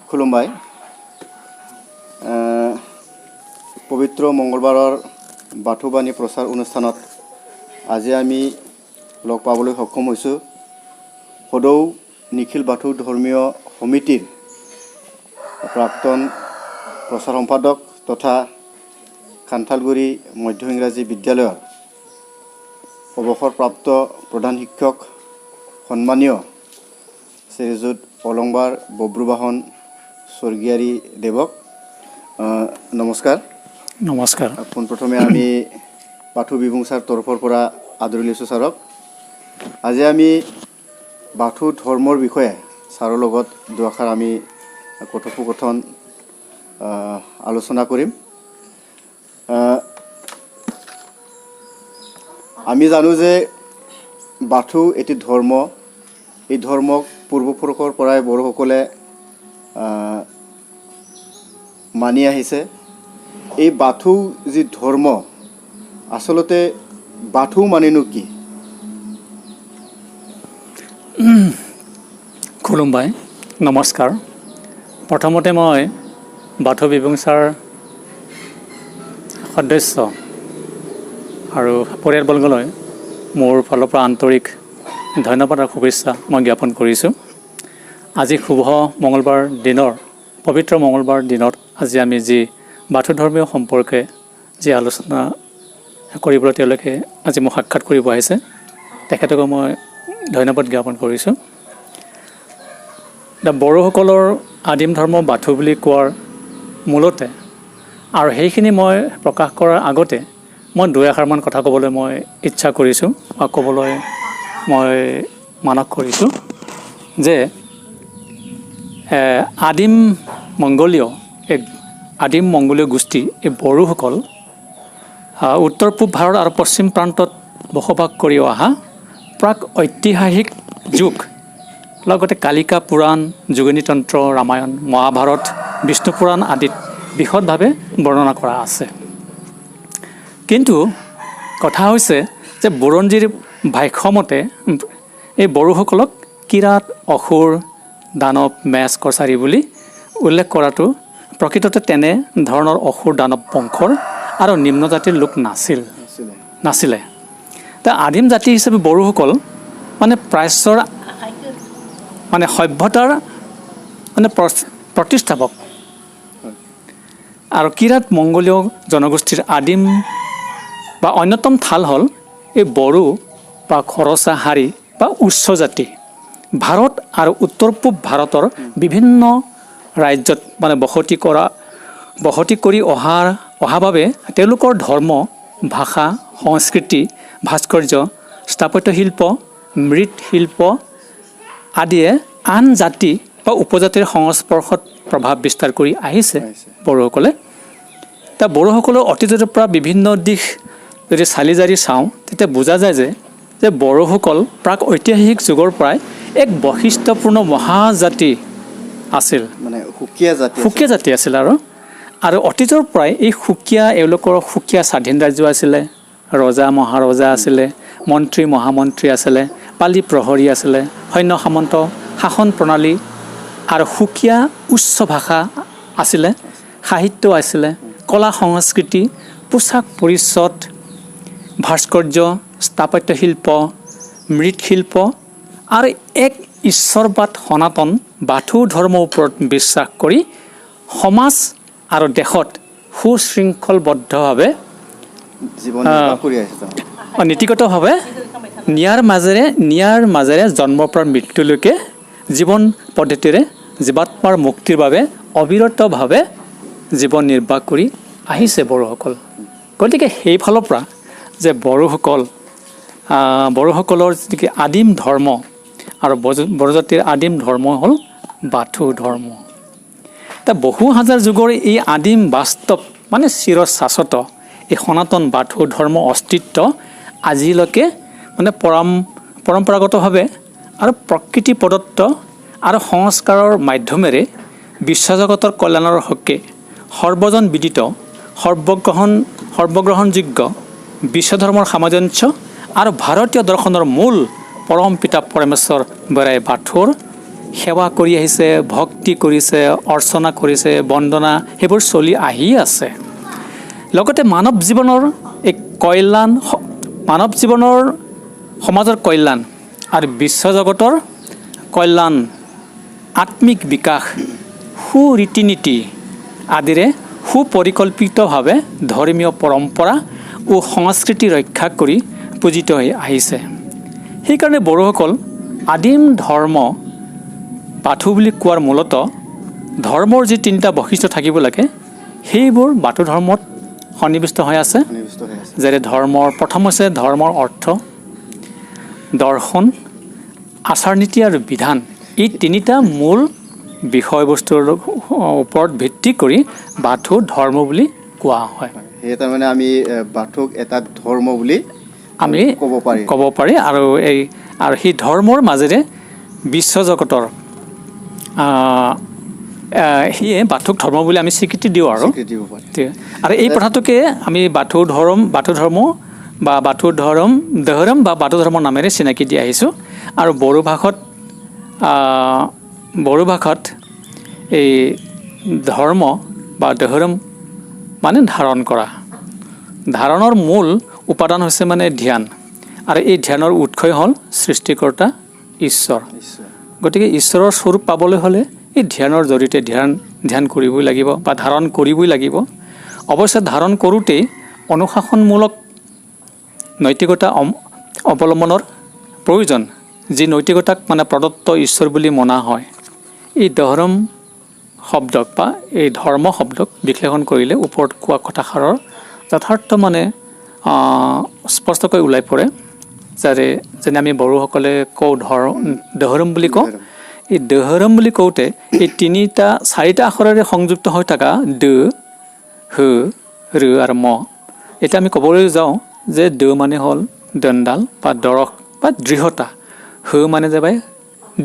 खुलुमबाय पवित्र मंगलबारर बाथौबाणी प्रचार अनुष्ठानत আজি আমি লগ পাবলৈ সক্ষম হৈছোঁ সদৌ নিখিল বাথৌ ধৰ্মীয় সমিতিৰ প্ৰাক্তন প্ৰচাৰ সম্পাদক তথা খান্থালগুৰি মধ্য ইংৰাজী বিদ্যালয়ৰ অৱসৰপ্ৰাপ্ত প্ৰধান শিক্ষক সন্মানীয় শ্ৰীযুত অলংবাৰ বব্ৰুবাহন স্বৰ্গীয়াৰী দেৱক নমস্কাৰ। নমস্কাৰ। পোনপ্ৰথমে আমি বাথৌ বিভংসাৰ তৰফৰ পৰা আদৰি লৈছোঁ ছাৰক। আজি আমি বাথৌ ধৰ্মৰ বিষয়ে ছাৰৰ লগত দুআষাৰ আমি কথোপকথন আলোচনা কৰিম। আমি জানো যে বাথৌ এটি ধৰ্ম, এই ধৰ্মক পূৰ্বপুৰুষৰ পৰাই বড়োসকলে মানি আহিছে। এই বাথৌ যি ধৰ্ম আচলতে বাথৌ মানেনো কি? খুলুমবাই, নমস্কাৰ। প্ৰথমতে মই বাথৌ বিভংসাৰ সদস্য আৰু পৰিয়ালবৰ্গলৈ মোৰ ফালৰ পৰা আন্তৰিক ধন্যবাদ আৰু শুভেচ্ছা মই জ্ঞাপন কৰিছোঁ। আজি শুভ মঙলবাৰ দিনৰ পবিত্ৰ মঙলবাৰ দিনত আজি আমি যি বাথৌ ধৰ্মীয় সম্পৰ্কে যি আলোচনা কৰিবলৈ তেওঁলোকে আজি মোক সাক্ষাৎ কৰিব আহিছে, তেখেতকো মই ধন্যবাদ জ্ঞাপন কৰিছোঁ। বড়োসকলৰ আদিম ধৰ্ম বাথৌ বুলি কোৱাৰ মূলতে আৰু সেইখিনি মই প্ৰকাশ কৰাৰ আগতে মই দুই এষাৰমান কথা ক'বলৈ মই ইচ্ছা কৰিছোঁ বা ক'বলৈ মই মানস কৰিছোঁ যে আদিম মংগোলীয় গোষ্ঠী এই বড়োসকল উত্তৰ পূব ভাৰত আৰু পশ্চিম প্ৰান্তত বসবাস কৰি অহা প্ৰাক ঐতিহাসিক যুগ, লগতে কালিকা পুৰাণ, যোগিনীতন্ত্ৰ, ৰামায়ণ, মহাভাৰত, বিষ্ণু পুৰাণ আদিত বিশদভাৱে বৰ্ণনা কৰা আছে। কিন্তু কথা হৈছে যে বুৰঞ্জীৰ ভাষ্যমতে এই বড়োসকলক কিৰাত, অসুৰ, দানৱ, মেচ, কছাৰী বুলি উল্লেখ কৰাটো প্ৰকৃততে তেনে ধৰণৰ অসুৰ দানৱ বংশৰ আৰু নিম্ন জাতিৰ লোক নাছিলে। তা আদিম জাতি হিচাপে বড়োসকল মানে প্ৰাচ্যৰ মানে সভ্যতাৰ মানে প্ৰতিষ্ঠাপক আৰু কিৰাত মংগোলীয় জনগোষ্ঠীৰ আদিম বা অন্যতম ঠাল হ'ল এই বড়ো বা খৰচা হাৰী বা উচ্চ জাতি। ভাৰত আৰু উত্তৰ পূব ভাৰতৰ বিভিন্ন ৰাজ্যত মানে বসতি কৰি অহা বাবে তেওঁলোকৰ ধৰ্ম, ভাষা, সংস্কৃতি, ভাস্কৰ্য, স্থাপত্য শিল্প, মৃৎশিল্প আদিয়ে আন জাতি বা উপজাতিৰ সংস্পৰ্শত প্ৰভাৱ বিস্তাৰ কৰি আহিছে বড়োসকলে। বড়োসকলৰ অতীতৰ পৰা বিভিন্ন দিশ যদি চালি জাৰি চাওঁ তেতিয়া বুজা যায় যে বড়োসকল প্ৰাক ঐতিহাসিক যুগৰ পৰাই এক বৈশিষ্ট্যপূৰ্ণ মহাজাতি আছিল, মানে সুকীয়া জাতি আছিল। আৰু অতীতৰ পৰাই এই এওঁলোকৰ সুকীয়া স্বাধীন ৰাজ্য আছিলে, ৰজা মহাৰজা আছিলে, মন্ত্ৰী মহামন্ত্ৰী আছিলে, পালি প্ৰহৰী আছিলে, সৈন্য সামন্ত শাসন প্ৰণালী আৰু সুকীয়া উচ্চ ভাষা আছিলে, সাহিত্য আছিলে, কলা সংস্কৃতি, পোচাক পৰিচ্ছদ, ভাস্কৰ্য, স্থাপত্য শিল্প, মৃৎশিল্প আৰু এক ঈশ্বৰবাদ সনাতন বাথৌ ধৰ্মৰ ওপৰত বিশ্বাস কৰি সমাজ আৰু দেশত সুশৃংখলবদ্ধভাৱে নীতিগতভাৱে ন্যায়ৰ মাজেৰে জন্মৰ পৰা মৃত্যুলৈকে জীৱন পদ্ধতিৰে জীৱাত্মাৰ মুক্তিৰ বাবে অবিৰতভাৱে জীৱন নিৰ্বাহ কৰি আহিছে বড়োসকল। গতিকে সেইফালৰ পৰা যে বড়োসকলৰ যিটো আদিম ধৰ্ম আৰু বড়ো জাতিৰ আদিম ধৰ্ম হ'ল বাথৌ ধৰ্ম। বহু হাজাৰ যুগৰ এই আদিম বাস্তৱ মানে চিৰশাশ্বত এই সনাতন বাথৌ ধৰ্ম অস্তিত্ব আজিলৈকে মানে পৰম্পৰাগতভাৱে আৰু প্ৰকৃতি প্ৰদত্ত আৰু সংস্কাৰৰ মাধ্যমেৰে বিশ্বজগতৰ কল্যাণৰ হকে সৰ্বজন বিদিত সৰ্বগ্ৰহণযোগ্য বিশ্বধৰ্মৰ সামঞ্জস্য আৰু ভাৰতীয় দৰ্শনৰ মূল পৰম পিতা পৰমেশ্বৰ বৰাই বাথৌৰ সেৱা কৰি আহিছে, ভক্তি কৰিছে, অৰ্চনা কৰিছে, বন্দনা সেইবোৰ চলি আহি আছে। লগতে মানৱ জীৱনৰ এই কল্যাণ, মানৱ জীৱনৰ সমাজৰ কল্যাণ আৰু বিশ্বজগতৰ কল্যাণ, আত্মিক বিকাশ, সুৰীতি নীতি আদিৰে সুপৰিকল্পিতভাৱে ধৰ্মীয় পৰম্পৰা ও সংস্কৃতি ৰক্ষা কৰি পূজিত হৈ আহিছে। সেইকাৰণে বড়োসকল আদিম ধৰ্ম বাথৌ বুলি কোৱাৰ মূলতঃ ধৰ্মৰ যি তিনিটা বৈশিষ্ট্য থাকিব লাগে সেইবোৰ বাথৌ ধৰ্মত সন্নিৱিষ্ট হৈ আছে। যেনে ধৰ্মৰ প্ৰথম হৈছে ধৰ্মৰ অৰ্থ, দৰ্শন, আচাৰ নীতি আৰু বিধান। এই তিনিটা মূল বিষয়বস্তুৰ ওপৰত ভিত্তি কৰি বাথৌ ধৰ্ম বুলি কোৱা হয়। সেয়ে তাৰমানে আমি বাথৌক এটা ধৰ্ম বুলি আমি ক'ব পাৰি। আৰু সেই ধৰ্মৰ মাজেৰে বিশ্বজগতৰ সেয়ে বাথৌক ধৰ্ম বুলি আমি স্বীকৃতি দিওঁ আৰু এই কথাটোকে আমি বাথৌ ধৰ্ম বা বাথৌ ধৰ্ম বা বাথৌ ধৰ্মৰ নামেৰে চিনাকি দি আহিছোঁ। আৰু বড়ো ভাষাত এই ধৰ্ম বা ধৰ্ম মানে ধাৰণ কৰা, ধাৰণৰ মূল উপাদান হৈছে মানে ধ্যান, আৰু এই ধ্যানৰ উৎসই হ'ল সৃষ্টিকৰ্তা ঈশ্বৰ। গতিকে ঈশ্বৰৰ স্বৰূপ পাবলৈ হ'লে এই ধ্যানৰ জৰিয়তে ধ্যান কৰিবই লাগিব বা ধাৰণ কৰিবই লাগিব। অৱশ্যে ধাৰণ কৰোঁতেই অনুশাসনমূলক নৈতিকতা অৱলম্বনৰ প্ৰয়োজন, যি নৈতিকতাক মানে প্ৰদত্ত ঈশ্বৰ বুলি মনা হয়। এই ধৰ্ম শব্দক বা এই ধৰ্ম শব্দক বিশ্লেষণ কৰিলে ওপৰত কোৱা কথাষাৰৰ যথাৰ্থ মানে স্পষ্টকৈ ওলাই পৰে। যেনে আমি বড়োসকলে কওঁ ধৰ্ম বুলি কওঁ। এই ধৰ্ম বুলি কওঁতে এই চাৰিটা আখৰেৰে সংযুক্ত হৈ থকা দ, হ, ৰ আৰু ম। এতিয়া আমি ক'বলৈ যাওঁ যে দ মানে হ'ল দণ্ডাল বা দৰস বা দৃঢ়তা, হ মানে যাবাই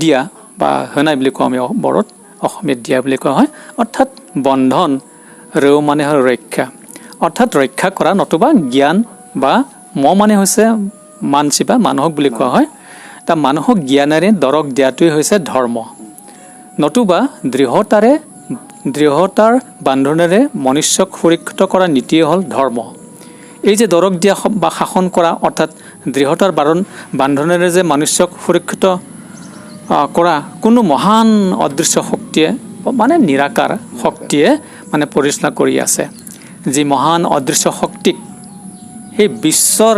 দিয়া বা হনাই বুলি কওঁ আমি বড়োত, অসমীয়াত দিয়া বুলি কোৱা হয়, অৰ্থাৎ বন্ধন। ৰ মানে হ'ল ৰক্ষা, অৰ্থাৎ ৰক্ষা কৰা, নতুবা জ্ঞান, বা ম মানে হৈছে মানসী বা মানুহক বুলি কোৱা হয়। তাৰ মানুহক জ্ঞানেৰে দৰক দিয়াটোৱে হৈছে ধৰ্ম, নতুবা দৃঢ়তাৰ বান্ধোনেৰে মনুষ্যক সুৰক্ষিত কৰা নীতিয়ে হ'ল ধৰ্ম। এই যে দৰক দিয়া বা শাসন কৰা, অৰ্থাৎ দৃঢ়তাৰ বান্ধোনেৰে যে মনুষ্যক সুৰক্ষিত কৰা কোনো মহান অদৃশ্য শক্তিয়ে মানে নিৰাকাৰ শক্তিয়ে মানে পৰিচালনা কৰি আছে। যি মহান অদৃশ্য শক্তিক সেই বিশ্বৰ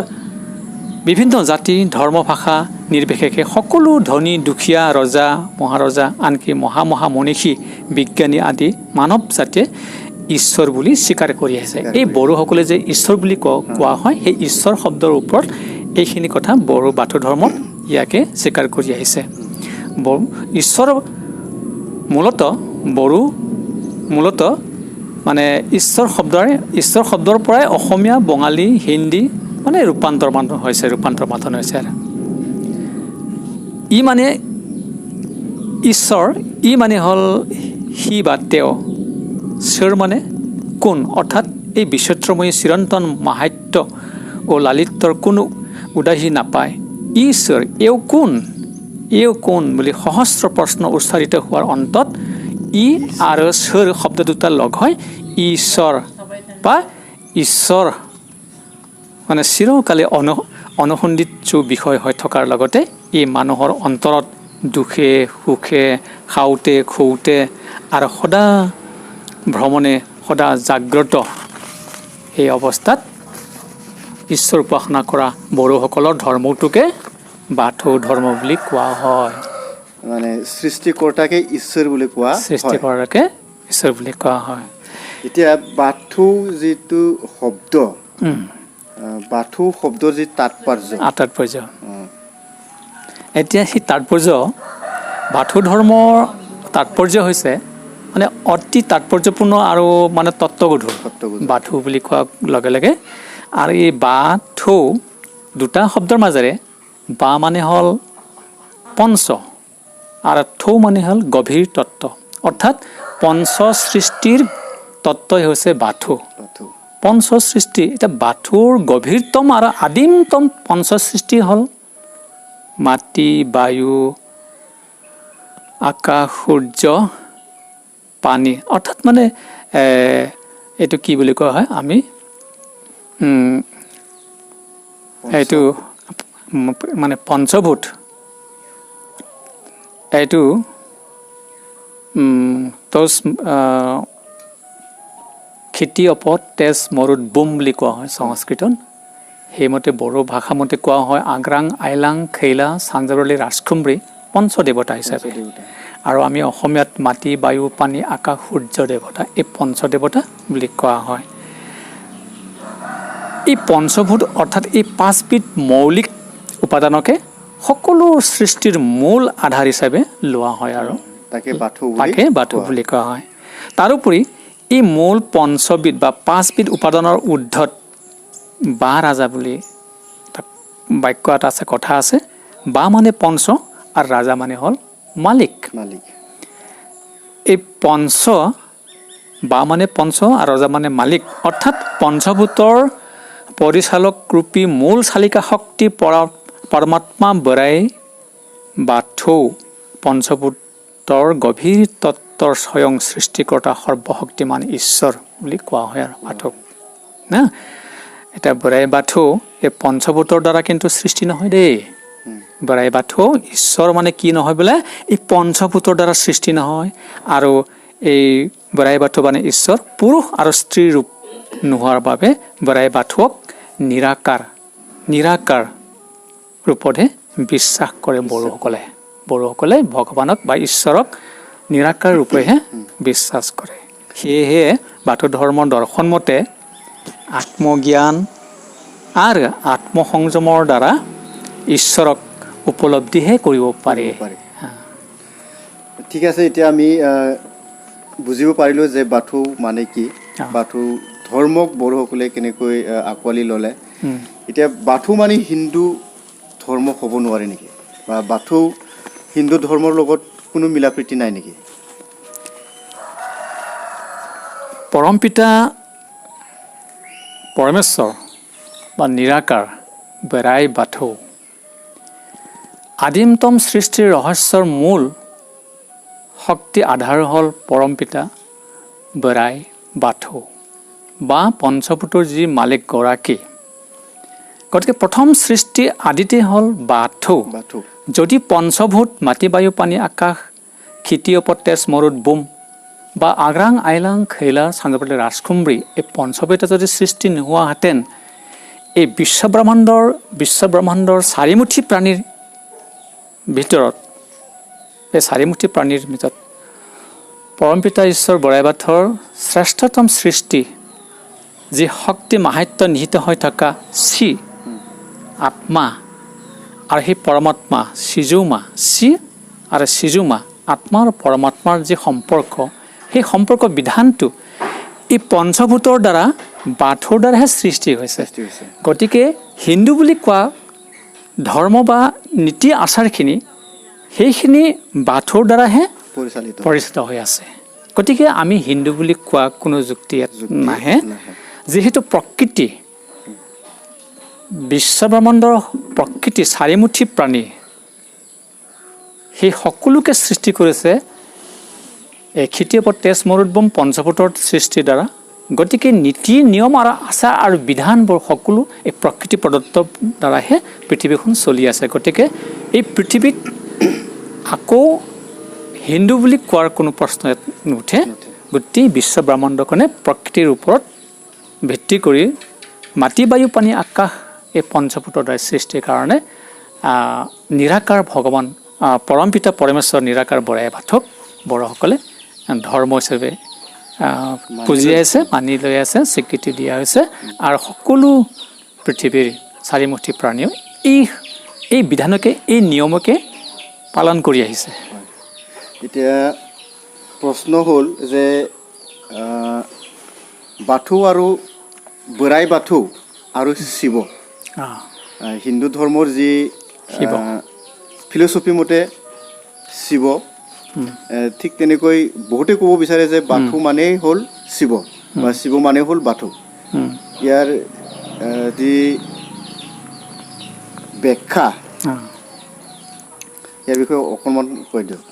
বিভিন্ন জাতি, ধৰ্ম, ভাষা নিৰ্বিশেষে সকলো ধনী, দুখীয়া, ৰজা, মহাৰজা, আনকি মহামনীষী, বিজ্ঞানী আদি মানৱ জাতিয়ে ঈশ্বৰ বুলি স্বীকাৰ কৰি আহিছে। এই বড়োসকলে যে ঈশ্বৰ বুলি কোৱা হয়, সেই ঈশ্বৰ শব্দৰ ওপৰত এইখিনি কথা বড়ো বাথৌ ধৰ্মত ইয়াকে স্বীকাৰ কৰি আহিছে। ঈশ্বৰ মূলতঃ মানে ঈশ্বৰ শব্দৰ পৰাই অসমীয়া, বঙালী, হিন্দী মানে ৰূপান্তৰ মাধ্যম হৈছে। ই মানে ঈশ্বৰ, ই মানে হ'ল সি বা তেওঁ, স্বৰ মানে কোন, অৰ্থাৎ এই বিচিত্ৰময়ী চিৰন্তন মাহাত্য ও লালিত্যৰ কোনো উদাহী নাপায়। ঈশ্বৰ এও কোন বুলি সহস্ৰ প্ৰশ্ন উচ্চাৰিত হোৱাৰ অন্তত ই আৰু স্বৰ শব্দ দুটা লগ হয় ঈশ্বৰ বা ঈশ্বৰ মানে চিৰকালে অনুসন্ধিত বিষয় হৈ থকাৰ লগতে ই মানুহৰ অন্তৰত দুখে সুখে, খাওঁতে খুওঁতে আৰু সদা ভ্ৰমণে, সদা জাগ্ৰত এই অৱস্থাত ঈশ্বৰ উপাসনা কৰা বড়োসকলৰ ধৰ্মটোকে বাথৌ ধৰ্ম বুলি কোৱা হয়। মানে সৃষ্টিকৰ্তাকে ঈশ্বৰ বুলি কোৱা হয়। এতিয়া বাথৌ যিটো শব্দ, বাথৌ শব্দৰ যি তাৎপৰ্য, এতিয়া সেই তাৎপৰ্য, বাথৌ ধৰ্মৰ তাৎপৰ্য হৈছে মানে অতি তাৎপৰ্যপূৰ্ণ আৰু মানে তত্ত্বগধুৰ বাথৌ বুলি কোৱাৰ লগে লগে। আৰু এই বাথৌ দুটা শব্দৰ মাজেৰে বা মানে হ'ল পঞ্চ আৰু থৌ মানে হ'ল গভীৰ তত্ত্ব, অৰ্থাৎ পঞ্চ সৃষ্টিৰ তত্ত্বই হৈছে বাথৌ। পঞ্চ সৃষ্টি, এতিয়া বাথৌৰ গভীৰতম আৰু আদিমতম পঞ্চ সৃষ্টি হ'ল মাটি, বায়ু আকাশ সূৰ্য পানী অৰ্থাৎ মানে এইটো কি বুলি কোৱা হয় আমি এইটো মানে পঞ্চভূত এইটো খেতি ওপৰত তেজ মৰুত বুম বুলি কোৱা হয় সংস্কৃতত সেইমতে বড়ো ভাষা মতে কোৱা হয় আগ্ৰাং আইলাং খৈলা চাঞ্জৰলি ৰাজখুমৰী পঞ্চদেৱতা হিচাপে আৰু আমি অসমীয়াত মাটি বায়ু পানী আকাশ সূৰ্য দেৱতা এই পঞ্চদেৱতা বুলি কোৱা হয় এই পঞ্চভূত অৰ্থাৎ এই পাঁচবিধ মৌলিক উপাদানকে সকলো সৃষ্টিৰ মূল আধাৰ হিচাপে লোৱা হয় আৰু তাকে বাথৌ বুলি কোৱা হয় তাৰোপৰি এই মূল পঞ্চবিধ বা পাঁচবিধ উপাদানৰ ঊৰ্ধত বা ৰাজা বুলি বাক্য এটা আছে কথা আছে বা মানে পঞ্চ আৰু ৰাজা মানে হ'ল মালিক এই পঞ্চ বা মানে পঞ্চ আৰু ৰজা মানে মালিক অৰ্থাৎ পঞ্চভূতৰ পৰিচালক ৰূপী মূল চালিকা শক্তি পৰমাত্মা বৰাই বাথৌ পঞ্চভূতৰ গভীৰ তত্ত্বৰ স্বয়ং সৃষ্টিকৰ্তা সৰ্বশক্তিমান ঈশ্বৰ বুলি কোৱা হয় আৰু বাথৌক না এতিয়া বৰাই বাথৌ এই পঞ্চভূতৰ দ্বাৰা কিন্তু সৃষ্টি নহয় দেই বৰাই বাথৌ ঈশ্বৰ মানে কি নহয় বোলে এই পঞ্চভূতৰ দ্বাৰা সৃষ্টি নহয় আৰু এই বৰাই বাথৌ মানে ঈশ্বৰ পুৰুষ আৰু স্ত্ৰী ৰূপ নোহোৱাৰ বাবে বৰাই বাথৌক নিৰাকাৰ ৰূপতহে বিশ্বাস কৰে বড়োসকলে ভগৱানক বা ঈশ্বৰক নিৰাকাৰ ৰূপেহে বিশ্বাস কৰে সেয়েহে বাথৌ ধৰ্মৰ দৰ্শন মতে আত্মজ্ঞান আৰু আত্মসংযমৰ দ্বাৰা ঈশ্বৰক উপলব্ধিহে কৰিব পাৰে ঠিক আছে এতিয়া আমি বুজিব পাৰিলোঁ যে বাথৌ মানে কি বাথৌ ধৰ্মক বড়োসকলে কেনেকৈ আঁকোৱালি ল'লে এতিয়া বাথৌ মানে হিন্দু ধৰ্ম হ'ব নোৱাৰে নেকি বা বাথৌ হিন্দু ধৰ্মৰ লগত কোনো মিলা প্ৰীতি নাই নেকি পৰমপিতা পৰমেশ্বৰ বা নিৰাকাৰ বৰাই বাথৌ আদিমতম সৃষ্টিৰ ৰহস্যৰ মূল শক্তি আধাৰ হ'ল পৰমপিতা বৰাই বাথৌ বা পঞ্চভূতৰ যি মালিক গৰাকী গতিকে প্ৰথম সৃষ্টি আদিতে হ'ল বাথৌ যদি পঞ্চভূত মাটি বায়ু পানী আকাশ খেতি ওপৰত তেজ মৰুত বুম বা আগ্ৰাং আইলাং খৈলা চাঞ্জৰলি ৰাজখুমৰী এই পঞ্চভূতে যদি সৃষ্টি নোহোৱাহেঁতেন এই বিশ্বব্ৰহ্মাণ্ডৰ চাৰিমুঠি প্ৰাণীৰ ভিতৰত এই চাৰিমুঠি প্ৰাণীৰ ভিতৰত পৰমপিতা ঈশ্বৰ বৰাই বাথৌৰ শ্ৰেষ্ঠতম সৃষ্টি যি শক্তি মাহাত্য নিহিত হৈ থকা শ্ৰী আত্মা আৰু সেই পৰমাত্মা শ্ৰী আৰু সিজুমা আত্মা আৰু পৰমাত্মাৰ যি সম্পৰ্ক সেই সম্পৰ্ক বিধানটো এই পঞ্চভূতৰ দ্বাৰা বাথৌৰ দ্বাৰাহে সৃষ্টি হৈছে গতিকে হিন্দু বুলি কোৱা ধৰ্ম বা নীতি আচাৰখিনি সেইখিনি বাথৌৰ দ্বাৰাহে পৰিচালিত হৈ আছে গতিকে আমি হিন্দু বুলি কোৱা কোনো যুক্তি নাহে যিহেতু প্ৰকৃতি বিশ্বব্ৰহ্মাণ্ডৰ প্ৰকৃতি চাৰিমুঠি প্ৰাণী সেই সকলোকে সৃষ্টি কৰিছে এই খেতিৰ ওপৰত তেজ মৰুত বুম পঞ্চভূতৰ সৃষ্টিৰ দ্বাৰা গতিকে নীতি নিয়ম আৰু আচাৰ আৰু বিধানবোৰ সকলো এই প্ৰকৃতি প্ৰদত্তৰ দ্বাৰাহে পৃথিৱীখন চলি আছে গতিকে এই পৃথিৱীত আকৌ হিন্দু বুলি কোৱাৰ কোনো প্ৰশ্ন নুঠে গোটেই বিশ্বব্ৰহ্মাণ্ডখনে প্ৰকৃতিৰ ওপৰত ভিত্তি কৰি মাটি বায়ু পানী আকাশ এই পঞ্চভূতৰ দ্বাৰা সৃষ্টিৰ কাৰণে নিৰাকাৰ ভগৱান পৰমপিতা পৰমেশ্বৰ নিৰাকাৰ বৰাই বাথৌক বড়োসকলে ধৰ্ম হিচাপে পুজি আছে মানি লৈ আছে স্বীকৃতি দিয়া হৈছে আৰু সকলো পৃথিৱীৰ চাৰিমুঠি প্ৰাণীও এই বিধানকে এই নিয়মকে পালন কৰি আহিছে এতিয়া প্ৰশ্ন হ'ল যে বাথৌ আৰু বৰাই বাথৌ আৰু শিৱ হিন্দু ধৰ্মৰ যি ফিলচফি মতে শিৱ ঠিক তেনেকৈ বহুতে ক'ব বিচাৰে যে বাথৌ মানেই হ'ল শিৱ বা শিৱ মানেই হ'ল বাথৌ ইয়াৰ যি ব্যাখ্যা ইয়াৰ বিষয়ে অকণমান কৈ দিয়ক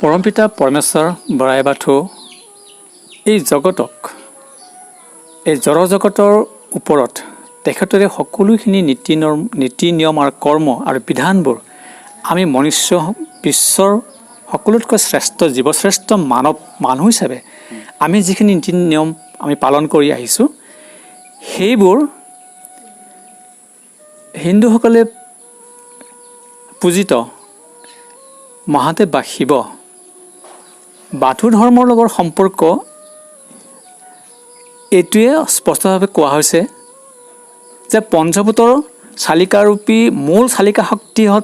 পৰমপিতা পৰমেশ্বৰ বৰাই বাথৌ এই জগতক, এই জড়জগতৰ ওপৰত তেখেতৰে সকলোখিনি নীতি নিয়ম আৰু কৰ্ম আৰু বিধানবোৰ আমি মনুষ্য বিশ্বৰ সকলোতকৈ শ্ৰেষ্ঠ জীৱশ্ৰেষ্ঠ মানুহ হিচাপে আমি যিখিনি নীতি নিয়ম আমি পালন কৰি আহিছোঁ, সেইবোৰ হিন্দুসকলে পূজিত মহাদেৱ বা শিৱ বাথৌ ধৰ্মৰ লগত সম্পৰ্ক এইটোৱে স্পষ্টভাৱে কোৱা হৈছে যে পঞ্চভূতৰ চালিকাৰূপী মূল চালিকা শক্তি হ'ল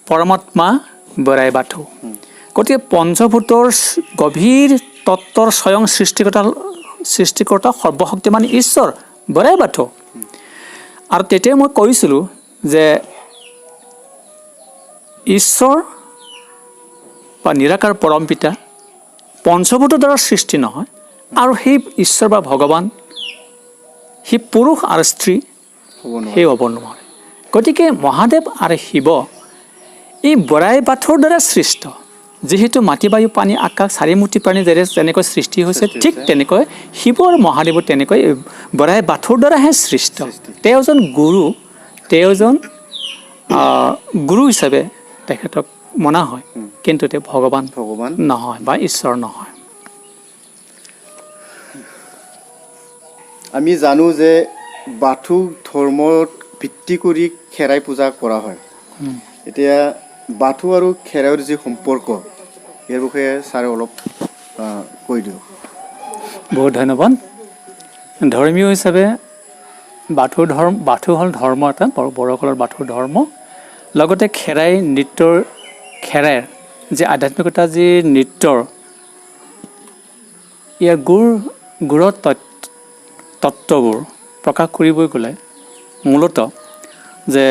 পৰমাত্মা বৰাই বাথৌ। গতিকে পঞ্চভূতৰ গভীৰ তত্ত্বৰ স্বয়ং সৃষ্টিকৰ্তা সৰ্বশক্তিমান ঈশ্বৰ বৰাই বাথৌ। আৰু তেতিয়া মই কৈছিলোঁ যে ঈশ্বৰ বা নিৰাকাৰ পৰমপিতা পঞ্চভূতৰ দ্বাৰা সৃষ্টি নহয়, আৰু সেই ঈশ্বৰ বা ভগৱান সি পুৰুষ আৰু স্ত্ৰী সেই হ'ব নোৱাৰে। গতিকে মহাদেৱ আৰু শিৱ এই বৰাই বাথৌৰ দ্বাৰা সৃষ্ট। যিহেতু মাটি বায়ু পানী আকাশ চাৰিমূৰ্তি প্ৰাণী যেনেকৈ সৃষ্টি হৈছে, ঠিক তেনেকৈ শিৱ আৰু মহাদেৱৰ তেনেকৈ বৰাই বাথৌৰ দ্বাৰাহে সৃষ্ট। তেওঁ এজন গুৰু হিচাপে তেখেতক মনা হয়, কিন্তু তেওঁ ভগৱান নহয় বা ঈশ্বৰ নহয়। আমি জানো যে বাথৌ ধৰ্মত ভিত্তি কৰি খেৰাই পূজা কৰা হয়। এতিয়া বাথৌ আৰু খেৰাইৰ যি সম্পৰ্ক, ইয়াৰ বিষয়ে ছাৰে অলপ কৈ দিয়ক। বহুত ধন্যবাদ। ধৰ্মীয় হিচাপে বাথৌ হ'ল ধৰ্ম এটা, বড়োসকলৰ বাথৌ ধৰ্ম। লগতে খেৰাই খেৰাইৰ যি আধ্যাত্মিকতা, যি নৃত্যৰ ইয়াৰ গুড়ৰ তত্ত্ববোৰ প্ৰকাশ কৰিবলৈ গ'লে মূলতঃ যে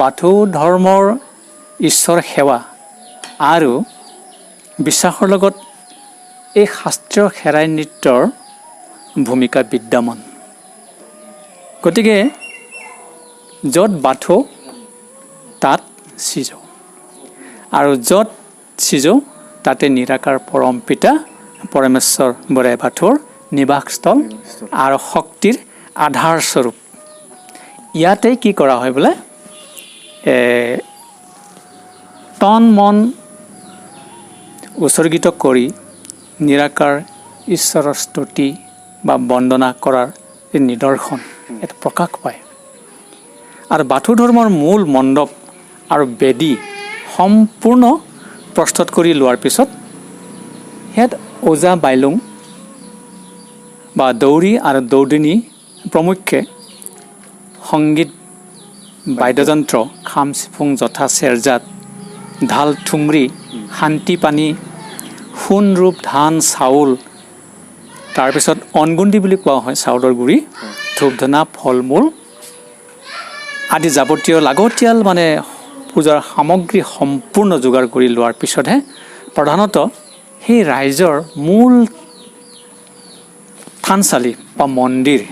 বাথৌ ধৰ্মৰ ঈশ্বৰ সেৱা আৰু বিশ্বাসৰ লগত এই শাস্ত্ৰীয় খেৰাই নৃত্যৰ ভূমিকা বিদ্যমান। গতিকে য'ত বাথৌ তাত সিজৌ, আৰু য'ত সিজৌ তাতে নিৰাকাৰ পৰমপিতা পৰমেশ্বৰ বৰাই বাথৌৰ নিবাসস্থল আৰু শক্তিৰ আধাৰস্বৰূপ। ইয়াতে কি কৰা হয় বোলে, তন মন উৎসৰ্গিত কৰি নিৰাকাৰ ঈশ্বৰৰ স্তুতি বা বন্দনা কৰাৰ এই নিদৰ্শন এটা প্ৰকাশ পায়। আৰু বাথৌ ধৰ্মৰ মূল মণ্ডপ আৰু বেদী সম্পূৰ্ণ প্ৰস্তুত কৰি লোৱাৰ পিছত ইয়াত ওজা বাইলুং বা দৌৰী আৰু দৌদিনী প্ৰমুখ্যে সংগীত বাদ্যযন্ত্ৰ, খাম চিফুং যথা চেৰজাত, ঢাল ঠুমৰি, শান্তি পানী, সোণ ৰূপ ধান চাউল, তাৰপিছত অনগুন্দি বুলি কোৱা হয় চাউলৰ গুড়ি, ধূপ ধূনা ফল মূল আদি যাৱতীয় লাগতিয়াল মানে পূজাৰ সামগ্ৰী সম্পূৰ্ণ যোগাৰ কৰি লোৱাৰ পিছতহে প্ৰধানতঃ সেই ৰাইজৰ মূল থানচালি বা মন্দিৰ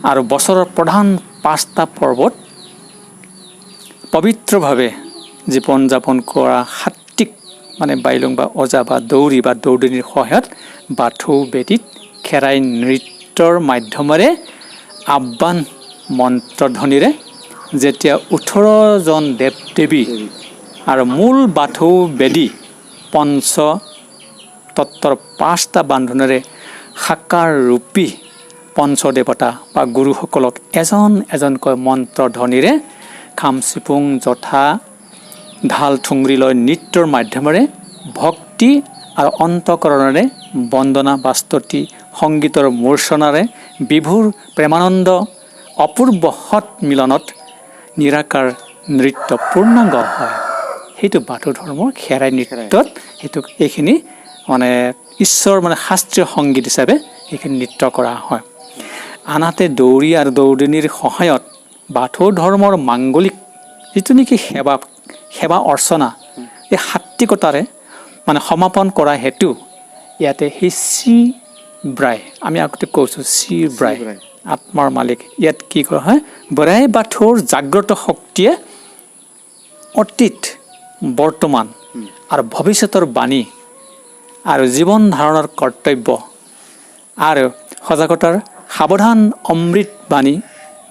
আৰু বছৰৰ প্ৰধান 5টা পৰ্বত পবিত্ৰভাৱে জীৱন যাপন কৰা সাত্বিক মানে বাইলুং বা ওজা বা দৌৰী বা দৌদিনীৰ সহায়ত বাথৌ বেদীত খেৰাই নৃত্যৰ মাধ্যমেৰে আহ্বান মন্ত্ৰধ্বনিৰে যেতিয়া 18জন দেৱ দেৱী আৰু মূল বাথৌ বেদী পঞ্চ তত্ত্বৰ 5টা বান্ধোনেৰে সাকাৰ ৰূপী পঞ্চদেৱতা বা গুৰুসকলক এজন এজনকৈ মন্ত্ৰধ্বনিৰে খাম চিপুং যথা ঢাল ঠুংৰি লৈ নৃত্যৰ মাধ্যমেৰে ভক্তি আৰু অন্তকৰণেৰে বন্দনা বা স্তুতি সংগীতৰ মূৰ্ছনাৰে বিভুৰ প্ৰেমানন্দ অপূৰ্ব সৎ মিলনত নিৰাকাৰ নৃত্য পূৰ্ণাংগ হয়। সেইটো বাথৌ ধৰ্মৰ খেৰাই নৃত্যত এইখিনি মানে ঈশ্বৰ মানে শাস্ত্ৰীয় সংগীত হিচাপে এইখিনি নৃত্য কৰা হয়। আনহাতে দৌৰী আৰু দৌদিনীৰ সহায়ত বাথৌ ধৰ্মৰ মাংগলিক যিটো নেকি সেৱা অৰ্চনা এই সাত্বিকতাৰে মানে সমাপন কৰা হেতু ইয়াতে সেই শ্ৰী ব্ৰাই, আমি আগতে কৈছোঁ শ্ৰী ব্ৰাই আত্মাৰ মালিক, ইয়াত কি কৰা হয়, বৰাই বাথৌৰ জাগ্ৰত শক্তিয়ে অতীত বৰ্তমান আৰু ভৱিষ্যতৰ বাণী আৰু জীৱন ধাৰণৰ কৰ্তব্য আৰু সজাগতাৰ সাৱধান অমৃত বাণী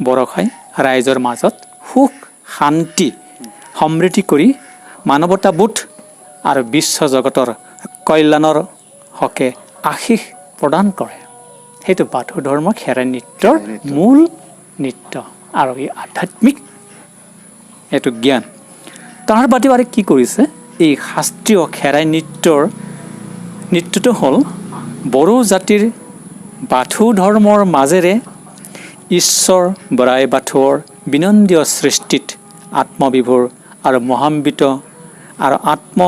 বৰষাই ৰাইজৰ মাজত সুখ শান্তি সমৃদ্ধি কৰি মানৱতাবোধ আৰু বিশ্ব জগতৰ কল্যাণৰ হকে আশীষ প্ৰদান কৰে। সেইটো বাথৌ ধৰ্মৰ খেৰাই নৃত্যৰ মূল নৃত্য আৰু এই আধ্যাত্মিক এইটো জ্ঞান। তাৰ বাদেও আৰু কি কৰিছে, এই শাস্ত্ৰীয় খেৰাই নৃত্যটো হ'ল বড়ো জাতিৰ বাথৌ ধৰ্মৰ মাজেৰে ঈশ্বৰ বৰাই বাথৌৰ বিনন্দীয় সৃষ্টিত আত্মবিভোৰ আৰু মহাম্বিত আৰু আত্ম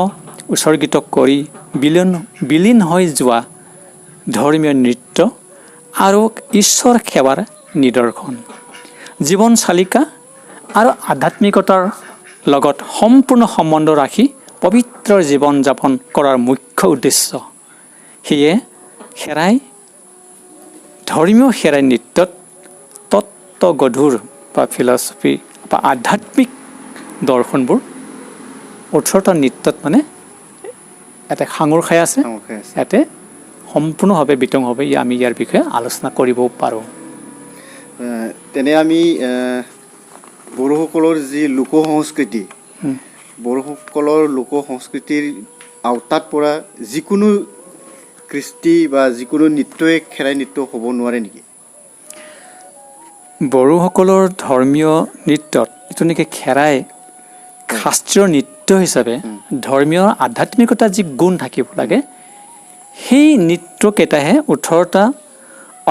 উৎসৰ্গিত কৰি বিলীন হৈ যোৱা ধৰ্মীয় নৃত্য আৰু ঈশ্বৰ সেৱাৰ নিদৰ্শন। জীৱন চালিকা আৰু আধ্যাত্মিকতাৰ লগত সম্পূৰ্ণ সম্বন্ধ ৰাখি পবিত্ৰ জীৱন যাপন কৰাৰ মুখ্য উদ্দেশ্য। সেয়ে ধৰ্মীয় খেৰাই নৃত্যত তত্ত্বগধুৰ বা ফিলচফি বা আধ্যাত্মিক দৰ্শনবোৰ 18টা নৃত্যত মানে এটা সাঙুৰ খাই আছে। ইয়াতে সম্পূৰ্ণভাৱে বিতংভাৱে আমি ইয়াৰ বিষয়ে আলোচনা কৰিব পাৰোঁ। তেনে আমি বড়োসকলৰ যি লোক সংস্কৃতি, বড়োসকলৰ লোক সংস্কৃতিৰ আওতাত পৰা যিকোনো কৃষ্টি বা যিকোনো নৃত্যই খেৰাই নৃত্য হ'ব নোৱাৰে নেকি? বড়োসকলৰ ধৰ্মীয় নৃত্যত যিটো নেকি খেৰাই শাস্ত্ৰীয় নৃত্য হিচাপে ধৰ্মীয় আধ্যাত্মিকতা যি গুণ থাকিব লাগে, সেই নৃত্যকেইটাহে 18টা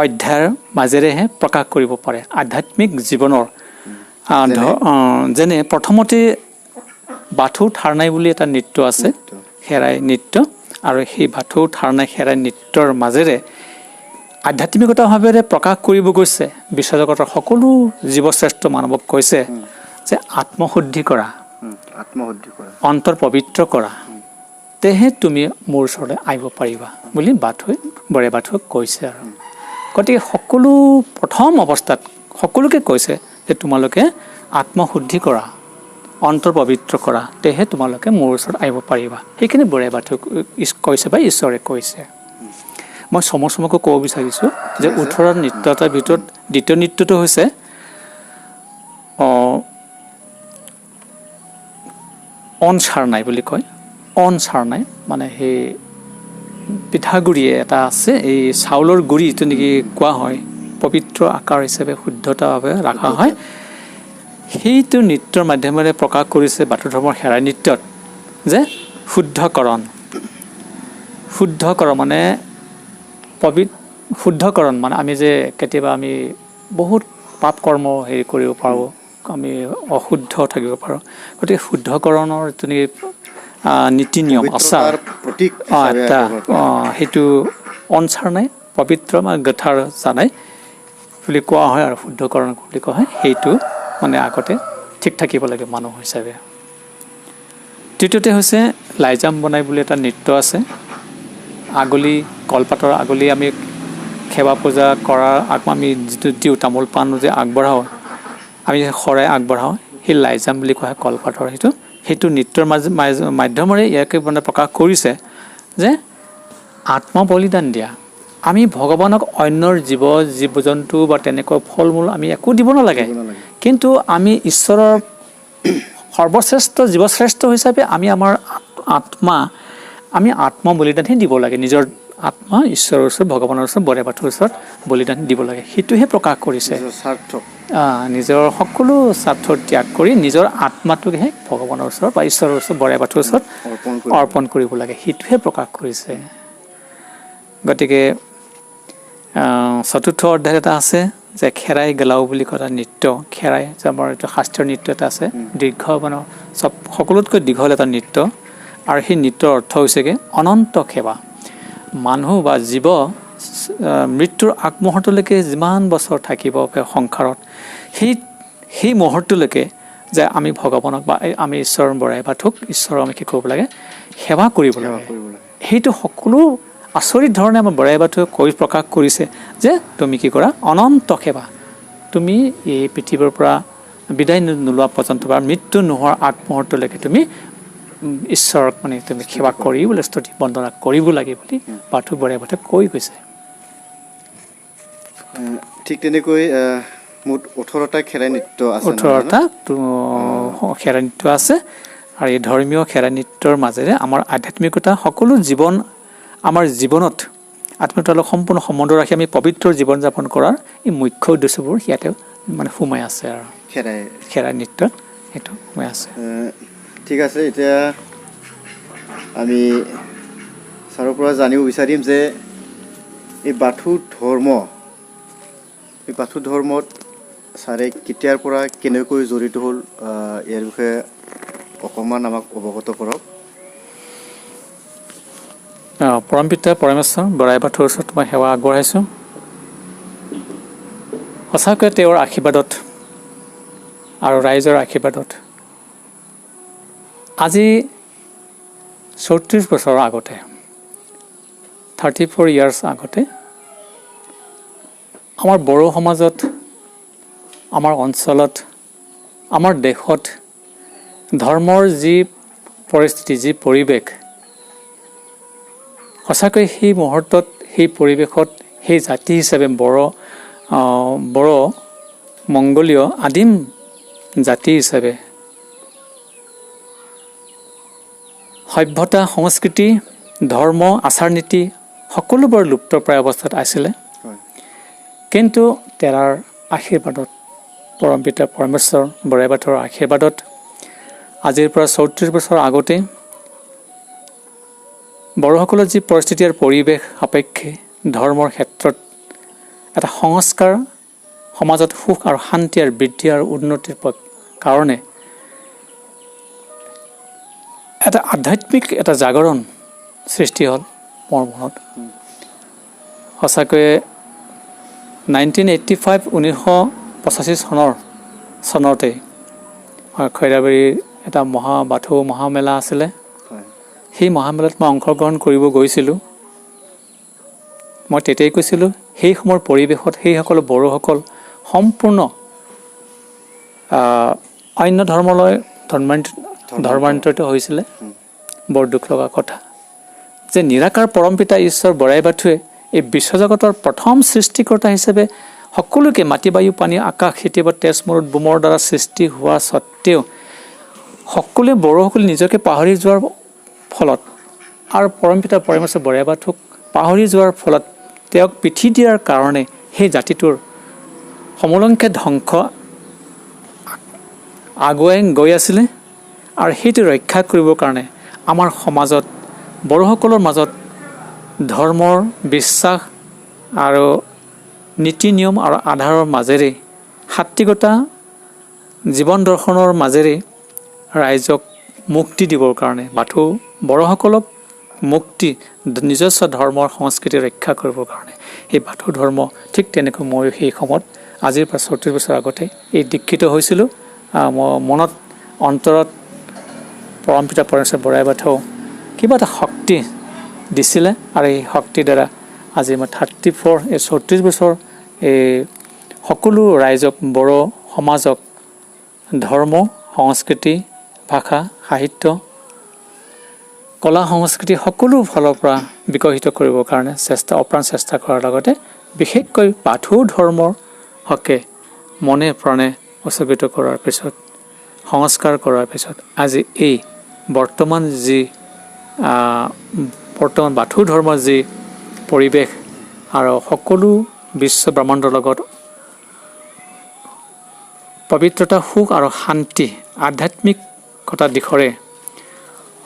অধ্যায়ৰ মাজেৰেহে প্ৰকাশ কৰিব পাৰে আধ্যাত্মিক জীৱনৰ। যেনে প্ৰথমতে বাথৌ থাৰনাই বুলি এটা নৃত্য আছে, খেৰাই নৃত্য, আৰু সেই বাথৌ থাৰনাই খেৰাই নৃত্যৰ মাজেৰে আধ্যাত্মিকতাভাৱেৰে প্ৰকাশ কৰিব গৈছে। বিশ্বজগতৰ সকলো জীৱশ্ৰেষ্ঠ মানৱক কৈছে যে আত্মশুদ্ধি কৰা, অন্তৰ পবিত্ৰ কৰা, তেহে তুমি মোৰ ওচৰলৈ আহিব পাৰিবা বুলি বৰাই বাথৌক কৈছে। আৰু গতিকে সকলো প্ৰথম অৱস্থাত সকলোকে কৈছে যে তোমালোকে আত্মশুদ্ধি কৰা, অন্তৰ পবিত্ৰ কৰা, তেহে তোমালোকে মোৰ ওচৰত আহিব পাৰিবা। সেইখিনি বৰাই বাথৌক কৈছে বা ঈশ্বৰে কৈছে। মই চমুকৈ ক'ব বিচাৰিছোঁ যে 18 নৃত্যটাৰ ভিতৰত দ্বিতীয় নৃত্যটো হৈছে অন চাৰনাই বুলি কয়। অন চাৰনাই মানে সেই পিঠাগুড়ি এটা আছে, এই চাউলৰ গুড়িটো নেকি কোৱা হয়, পবিত্ৰ আকাৰ হিচাপে শুদ্ধতাভাৱে ৰখা হয়। সেইটো নৃত্যৰ মাধ্যমেৰে প্ৰকাশ কৰিছে বাথৌ ধৰ্মৰ খেৰাই নৃত্যত যে শুদ্ধকৰণ মানে শুদ্ধকৰণ মানে আমি যে কেতিয়াবা আমি বহুত পাপ কৰ্ম হেৰি কৰিব পাৰোঁ, আমি অশুদ্ধ থাকিব পাৰোঁ। গতিকে শুদ্ধকৰণৰ যিটো নেকি নীতি নিয়ম আচাৰ সেইটো অনচাৰ নাই, পবিত্ৰ মানে গঠাৰ জানাই বুলি কোৱা হয় আৰু শুদ্ধকৰণ বুলি কোৱা হয়। সেইটো মানে আগতে ঠিক থাকিব লাগে মানুহ হিচাপে। তৃতীয়তে হৈছে লাইজাম বনাই বুলি এটা নৃত্য আছে। আগলি কলপাতৰ আগলি আমি সেৱা পূজা কৰাৰ আমি যিটো দিওঁ, তামোল পাণ যে আগবঢ়াওঁ, আমি শৰাই আগবঢ়াওঁ, সেই লাইজাম বুলি কোৱা হয় কলপাতৰ। সেইটো নৃত্যৰ মাধ্যমেৰে ইয়াকে মানে প্ৰকাশ কৰিছে যে আত্ম বলিদান দিয়া। আমি ভগৱানক অন্যৰ জীৱ জন্তু বা তেনেকুৱা ফল মূল আমি একো দিব নালাগে, কিন্তু আমি ঈশ্বৰৰ সৰ্বশ্ৰেষ্ঠ জীৱশ্ৰেষ্ঠ হিচাপে আমি আমাৰ আত্ম বলিদানহে দিব লাগে। নিজৰ আত্মা ঈশ্বৰৰ ওচৰত, ভগৱানৰ ওচৰত, বৰাই বাথৌৰ ওচৰত বলিদান দিব লাগে। সেইটোহে প্ৰকাশ কৰিছে। নিজৰ সকলো স্বাৰ্থ ত্যাগ কৰি নিজৰ আত্মাটোকহে ভগৱানৰ ওচৰত বা ঈশ্বৰৰ ওচৰত, বৰাই বাথৌৰ ওচৰত অৰ্পণ কৰিব লাগে। সেইটোহে প্ৰকাশ কৰিছে। গতিকে চতুৰ্থ অধ্যায় এটা আছে যে খেৰাই গেলাও বুলি কোৱা নৃত্য। খেৰাই যে আমাৰ এইটো শাস্ত্ৰীয় নৃত্য এটা আছে, দীৰ্ঘ মানে সকলোতকৈ দীঘল এটা নৃত্য। আৰু সেই নৃত্যৰ অৰ্থ হৈছেগৈ অনন্ত সেৱা। মানুহ বা জীৱ মৃত্যুৰ আগমুহূৰ্তলৈকে যিমান বছৰ থাকিব সংসাৰত, সেই মুহূৰ্তলৈকে যে আমি ভগৱানক বা আমি ঈশ্বৰৰ বৰাই বাথৌক, ঈশ্বৰক আমি কি কৰিব লাগে, সেৱা কৰিব লাগে। সেইটো সকলো আচৰিত ধৰণে আমাৰ বৰাই বাথৌৱে প্ৰকাশ কৰিছে যে তুমি কি কৰা, অনন্ত সেৱা। তুমি এই পৃথিৱীৰ পৰা বিদায় নোলোৱা পৰ্যন্ত বা মৃত্যু নোহোৱাৰ আগমুহূৰ্তলৈকে তুমি ঈশ্বৰক মানে তুমি সেৱা কৰিবলৈ স্তুতি বন্দনা কৰিব লাগে বুলি বাথৌ বৰাই বাথৌ কৈ গৈছে। ঠিক তেনেকৈ মুঠ 18টা খেৰাই নৃত্য আছে। 18টা খেৰাই নৃত্য আছে আৰু এই ধৰ্মীয় খেৰাই নৃত্যৰ মাজেৰে আমাৰ আধ্যাত্মিকতা সকলো জীৱন আমাৰ জীৱনত আত্মীয়তাৰ লগত সম্পূৰ্ণ সম্বন্ধ ৰাখি আমি পবিত্ৰ জীৱন যাপন কৰাৰ এই মুখ্য উদ্দেশ্যবোৰ ইয়াতে মানে সোমাই আছে আৰু খেৰাই নৃত্যত সেইটো সোমাই আছে। ঠিক আছে, এতিয়া আমি ছাৰৰ পৰা জানিব বিচাৰিম যে এই বাথৌ ধৰ্মত ছাৰে কেতিয়াৰ পৰা কেনেকৈ জড়িত হ'ল ইয়াৰ বিষয়ে অকণমান আমাক অৱগত কৰক। পৰমপিতা পৰমেশ্বৰ বৰাই বাথৌৰ ওচৰত মই সেৱা আগবঢ়াইছোঁ। সঁচাকৈ তেওঁৰ আশীৰ্বাদত আৰু ৰাইজৰ আশীৰ্বাদত আজি 34 বছৰৰ আগতে 34 ইয়াৰ্ছ আগতে আমাৰ বড়ো সমাজত, আমাৰ অঞ্চলত, আমাৰ দেশত ধৰ্মৰ যি পৰিস্থিতি, যি পৰিৱেশ, সঁচাকৈ সেই মুহূৰ্তত, সেই পৰিৱেশত, সেই জাতি হিচাপে বড়ো মংগোলীয় আদিম জাতি হিচাপে সভ্যতা, সংস্কৃতি, ধৰ্ম, আচাৰ নীতি সকলোবোৰ লুপ্তপ্ৰায় অৱস্থাত আছিলে। কিন্তু তেৰাৰ আশীৰ্বাদত, পৰমপিতা পৰমেশ্বৰ বৰাই বাথৌৰ আশীৰ্বাদত আজিৰ পৰা 34 বছৰ আগতে বড়োসকলৰ যি পৰিস্থিতি আৰু পৰিৱেশ সাপেক্ষে ধৰ্মৰ ক্ষেত্ৰত এটা সংস্কাৰ, সমাজত সুখ আৰু শান্তি আৰু বৃদ্ধি আৰু উন্নতিৰ কাৰণে এটা আধ্যাত্মিক এটা জাগৰণ সৃষ্টি হ'ল মোৰ মনত। সঁচাকৈয়ে 1985 চনতে খৈৰাবাৰীৰ এটা বাথৌ মহামেলা আছিলে। সেই মহামেলাত মই অংশগ্ৰহণ কৰিব গৈছিলোঁ। মই তেতিয়াই কৈছিলোঁ সেই সময়ৰ পৰিৱেশত সেইসকল বড়োসকল সম্পূৰ্ণ অন্য ধৰ্মলৈ ধৰ্মান্তৰিত হৈছিলে। বৰ দুখ লগা কথা যে নিৰাকাৰ পৰমপিতা ঈশ্বৰ বৰাই বাথৌৱে এই বিশ্বজগতৰ প্ৰথম সৃষ্টিকৰ্তা হিচাপে সকলোকে মাটি, বায়ু, পানী, আকাশ, খেতি বা তেজ, মৰুত, বোমৰ দ্বাৰা সৃষ্টি হোৱা স্বত্তেও সকলোৱে বড়োসকলে নিজকে পাহৰি যোৱাৰ ফলত আৰু পৰমপিতা পৰমেশ্বৰ বৰাই বাথৌক পাহৰি যোৱাৰ ফলত তেওঁক পিঠি দিয়াৰ কাৰণে সেই জাতিটোৰ সমলংকে ধ্বংস আগুৱাই গৈ আছিলে। আৰু সেইটো ৰক্ষা কৰিবৰ কাৰণে আমাৰ সমাজত বড়োসকলৰ মাজত ধৰ্মৰ বিশ্বাস আৰু নীতি নিয়ম আৰু আধাৰৰ মাজেৰে সাত্বিকতা জীৱন দৰ্শনৰ মাজেৰে ৰাইজক মুক্তি দিবৰ কাৰণে বাথৌ বড়োসকলক মুক্তি নিজস্ব ধৰ্মৰ সংস্কৃতি ৰক্ষা কৰিবৰ কাৰণে এই বাথৌ ধৰ্ম ঠিক তেনেকৈ মই সেই সময়ত আজিৰ পৰা 34 বছৰ আগতে এই দীক্ষিত হৈছিলোঁ। মনত অন্তৰত পৰমপিতা পৰমেশ্বৰ বৰাই বাথৌ কিবা এটা শক্তি দিছিলে আৰু এই শক্তিৰ দ্বাৰা আজি মই 34 বছৰ এই সকলো ৰাইজক, বড়ো সমাজক ধৰ্ম, সংস্কৃতি, ভাষা, সাহিত্য, কলা সংস্কৃতি সকলো ফালৰ পৰা বিকশিত কৰিবৰ কাৰণে অপ্ৰাণ চেষ্টা কৰাৰ লগতে বিশেষকৈ বাথৌ ধৰ্মৰ হকে মনে প্ৰাণে উৎসৰ্গিত কৰাৰ পিছত, সংস্কাৰ কৰাৰ পিছত আজি এই বৰ্তমান বাথৌ ধৰ্মৰ যি পৰিৱেশ আৰু সকলো বিশ্ব ব্ৰহ্মাণ্ডৰ লগত পবিত্ৰতা, সুখ আৰু শান্তি, আধ্যাত্মিকতা দিশৰে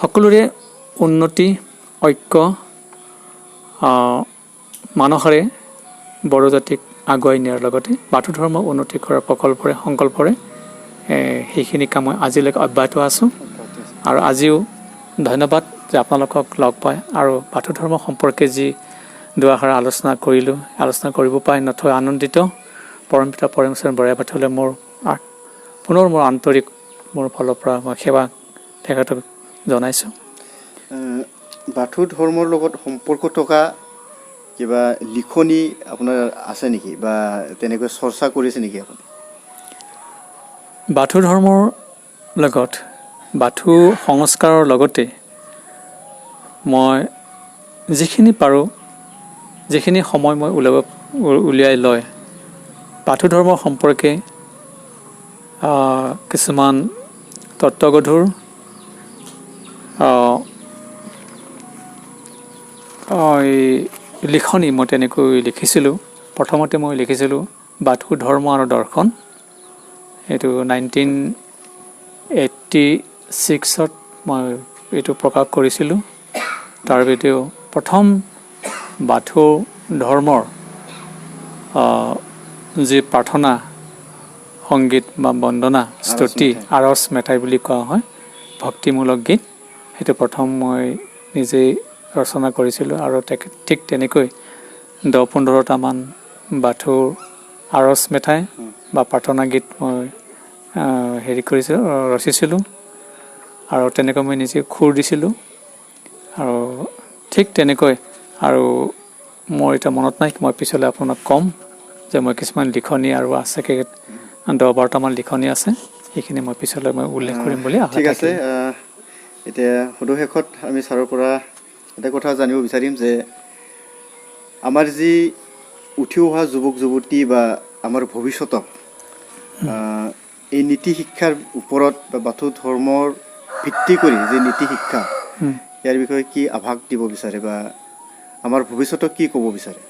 সকলোৰে উন্নতি, ঐক্য মানসেৰে বড়ো জাতিক আগুৱাই নিয়াৰ লগতে বাথৌ ধৰ্ম উন্নতি কৰাৰ সংকল্পৰে সেইখিনি কাম মই আজিলৈকে অব্যাহত আছোঁ। আৰু আজিও ধন্যবাদ যে আপোনালোকক লগ পাই আৰু বাথৌ ধৰ্ম সম্পৰ্কে যি দুআষাৰ আলোচনা কৰিব পাই নথৈ আনন্দিত। পৰমপিতা পৰমেশ্বৰ বৰাই বাথৌলৈ পুনৰ মোৰ আন্তৰিক মোৰ ফালৰ পৰা মই সেৱা তেখেতক জনাইছোঁ। বাথৌ ধৰ্মৰ লগত সম্পৰ্ক থকা কিবা লিখনি আপোনাৰ আছে নেকি বা তেনেকৈ চৰ্চা কৰিছে নেকি আপুনি? বাথৌ ধৰ্মৰ লগত বাথু সংস্কাৰৰ লগতে মই যিখিনি পাৰোঁ যিখিনি সময় মই উলিয়াই লয় বাথু ধৰ্ম সম্পৰ্কে কিছুমান তত্ত্বগধুৰ এই লিখনি মই তেনেকৈ লিখিছিলোঁ। প্ৰথমতে মই লিখিছিলোঁ বাথু ধৰ্ম আৰু দৰ্শন। এইটো 1986ত মই এইটো প্ৰকাশ কৰিছিলোঁ। তাৰ ভিতৰত প্ৰথম বাথু ধৰ্মৰ যি প্ৰাৰ্থনা সংগীত বা বন্দনা স্তুতি আৰজ মেথাই বুলি কোৱা হয় ভক্তিমূলক গীত, সেইটো প্ৰথম মই নিজেই ৰচনা কৰিছিলোঁ। আৰু ঠিক তেনেকৈ 10-15টামান বাথুৰ আৰজ মেথাই বা প্ৰাৰ্থনা গীত মই ৰচিছিলোঁ আৰু তেনেকৈ মই নিজে সুৰ দিছিলোঁ। আৰু ঠিক তেনেকৈ আৰু মোৰ এতিয়া মনত নাই, মই পিছলৈ আপোনাক ক'ম যে মই কিছুমান লিখনি আৰু আছে 10-12টামান লিখনি আছে, সেইখিনি মই পিছলৈ উল্লেখ কৰিম বুলি আশা ঠিক আছে। এতিয়া সদুশেষত আমি ছাৰৰ পৰা এটা কথা জানিব বিচাৰিম যে আমাৰ যি উঠি অহা যুৱক যুৱতী বা আমাৰ ভৱিষ্যতক এই নীতি শিক্ষাৰ ওপৰত বা বাথু ধৰ্মৰ ভিত্তি কৰি যি নীতি শিক্ষা ইয়াৰ বিষয়ে কি আভাস দিব বিচাৰে বা আমাৰ ভৱিষ্যতক কি ক'ব বিচাৰে?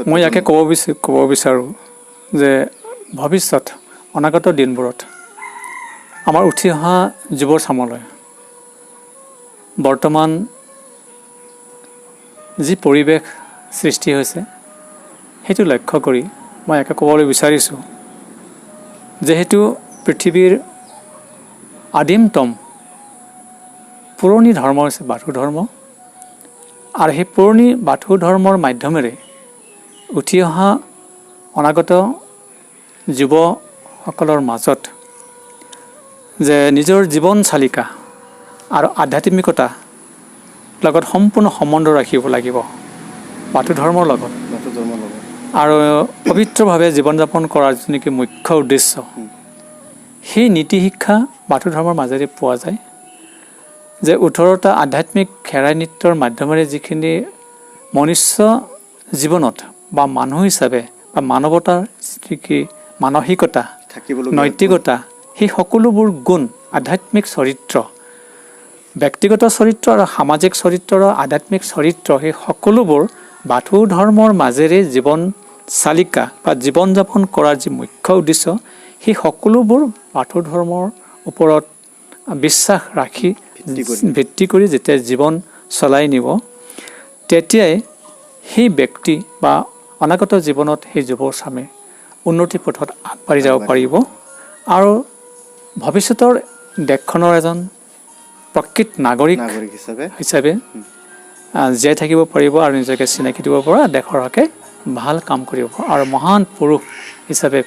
মই ইয়াকে ক'ব বিচাৰোঁ যে ভৱিষ্যত অনাগত দিনবোৰত আমাৰ উঠি অহা যুৱ চামলৈ বৰ্তমান যি পৰিৱেশ সৃষ্টি হৈছে সেইটো লক্ষ্য কৰি মই ইয়াকে ক'বলৈ বিচাৰিছোঁ, যিহেতু পৃথিৱীৰ আদিমতম পুৰণি ধৰ্ম হৈছে বাথু ধৰ্ম, আৰু সেই পুৰণি বাথু ধৰ্মৰ মাধ্যমেৰে উঠি অহা অনাগত যুৱসকলৰ মাজত যে নিজৰ জীৱন চালিকা আৰু আধ্যাত্মিকতা লগত সম্পূৰ্ণ সম্বন্ধ ৰাখিব লাগিব বাথু ধৰ্মৰ লগত। আৰু পবিত্ৰভাৱে জীৱন যাপন কৰাৰ যি নেকি মুখ্য উদ্দেশ্য, সেই নীতি শিক্ষা বাথু ধৰ্মৰ মাজেৰে পোৱা যায়। যে 18টা আধ্যাত্মিক খেৰাই নৃত্যৰ মাধ্যমেৰে যিখিনি মনুষ্য জীৱনত বা মানুহ হিচাপে বা মানৱতাৰ যি মানসিকতা নৈতিকতা সেই সকলোবোৰ গুণ আধ্যাত্মিক চৰিত্ৰ, ব্যক্তিগত চৰিত্ৰ আৰু সামাজিক চৰিত্ৰ, আধ্যাত্মিক চৰিত্ৰ, সেই সকলোবোৰ বাথু ধৰ্মৰ মাজেৰে জীৱন চালিকা বা জীৱন যাপন কৰাৰ যি মুখ্য উদ্দেশ্য, সেই সকলোবোৰ বাথু ধৰ্মৰ ওপৰত বিশ্বাস ৰাখি ভিত্তি কৰি যেতিয়া জীৱন চলাই নিব, তেতিয়াই সেই ব্যক্তি বা অনাগত জীৱনত সেই যুৱচামে উন্নতি পথত আগবাঢ়ি যাব পাৰিব আৰু ভৱিষ্যতৰ দেশখনৰ এজন প্ৰকৃত নাগৰিক হিচাপে জীয়াই থাকিব পাৰিব আৰু নিজকে চিনাকি দিব পৰা দেশৰ হকে ভাল কাম কৰিব আৰু মহান পুৰুষ হিচাপে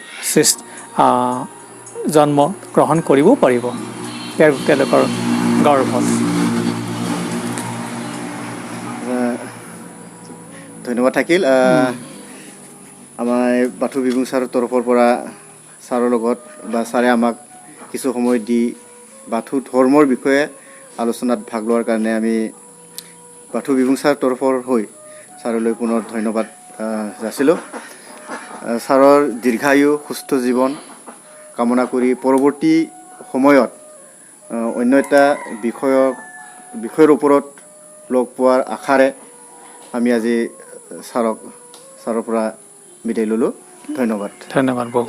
জন্ম গ্ৰহণ কৰিব পাৰিব তেওঁলোকৰ গৰ্ভত। ধন্যবাদ থাকিল। আমাৰ বাথু বিভুং ছাৰৰ তৰফৰ পৰা ছাৰৰ লগত বা ছাৰে আমাক কিছু সময় দি বাথু ধৰ্মৰ বিষয়ে আলোচনাত ভাগ লোৱাৰ কাৰণে আমি বাথু বিভুং ছাৰৰ তৰফৰ হৈ ছাৰলৈ পুনৰ ধন্যবাদ যাচিলোঁ। ছাৰৰ দীৰ্ঘায়ু সুস্থ জীৱন কামনা কৰি পৰৱৰ্তী সময়ত অন্য এটা বিষয়ৰ ওপৰত লগ পোৱাৰ আশাৰে আমি আজি ছাৰৰ পৰা বিদায় ল'লোঁ। ধন্যবাদ। বহুত।